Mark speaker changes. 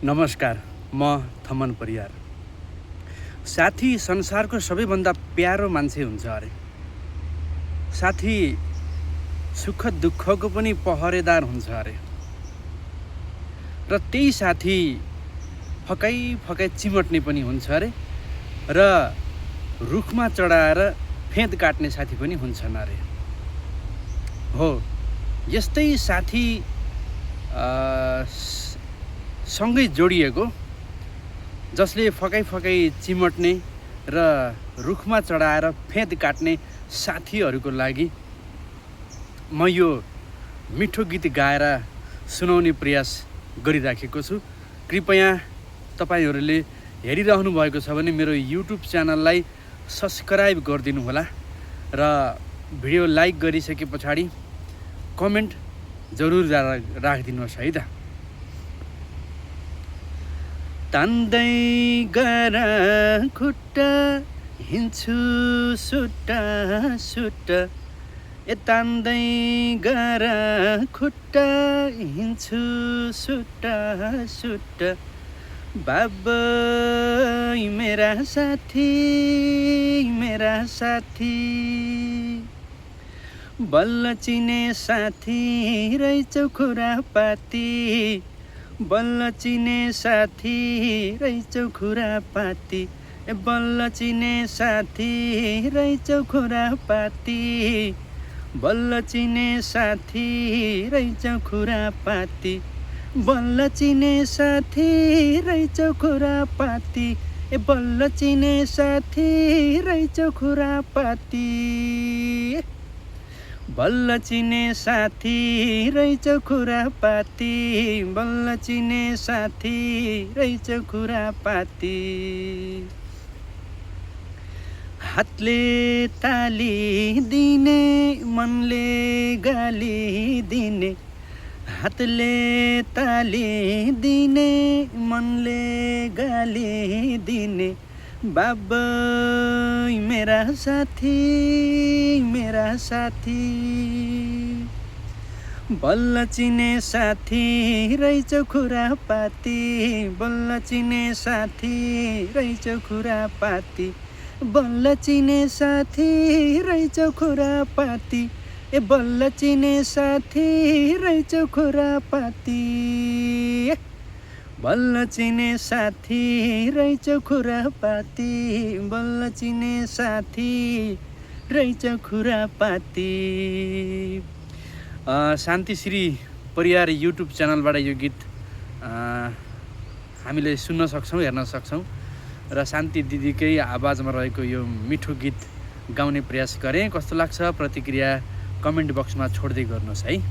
Speaker 1: नमस्कार, म थमन परियार। साथी संसारको सबैभन्दा प्यारो मान्छे हुन्छ अरे। साथी सुख दुःखको पनि पहरेदार हुन्छ अरे। र त्यही साथी फकै फकै चिमट्ने पनि हुन्छ अरे। र रुखमा चढाएर फेद काट्ने साथी पनि हुन्छन् अरे। हो, यस्तै साथी सँगै जोडिएको, जसले फकै फकै चिमट्ने र रुखमा चढाएर फेद काट्ने साथीहरूको लागि म यो मिठो गीत गाएर सुनाउने प्रयास गरिराखेको छु। कृपया तपाईहरूले हेरिरहनु भएको छ भने मेरो युट्युब च्यानललाई सब्सक्राइब गरिदिनु होला र भिडियो लाइक गरिसके पछाडि कमेन्ट जरुर राखिदिनुहोस् है त। तान्दै गर खुट्टा हिँड्छु सुट्टा सुट्टा, तान्दै गर खुट्टा हिँड्छु सुट्टा सुट्टा, बाबा मेरा साथी बल्ल चिने साथी रहेछौ खुरापाती, बल्ल चिने साथी रहेछौ खुरापाती, बल्ल चिने साथी रहेछौ खुरापाती, बल्ल चिने साथी रहेछौ खुरापाती, बल्ल चिने साथी रहेछौ खुरापाती, बल्ल चिने साथी रहेछौ खुरापाती, बल्ल चिने साथी रहेछौ खुरापाती, बल्ल चिने साथी रहेछौ खुरापाती। हातले ताली दिने मनले गाली दिने, हातले ताली दिने मनले गाली दिने, बाबा मेरा साथी बल्ल चिने साथी रहेछौ खुरापाती, बल्ल चिने साथी रहेछौ खुरापाती, बल्ल चिने साथी रहेछौ खुरापाती, बल्ल चिने साथी रहेछौ खुरापाती, बल्ल चिने साथी रहेछौ खुरापाती, बल्ल चिने साथी रहेछौ खुरापाती। शान्तिश्री परियार युट्युब च्यानलबाट यो गीत हामीले सुन्न सक्छौँ, हेर्न सक्छौँ र शान्ति दिदीकै आवाजमा रहेको यो मिठो गीत गाउने प्रयास गरेँ। कस्तो लाग्छ प्रतिक्रिया कमेन्ट बक्समा छोड्दै गर्नुहोस् है।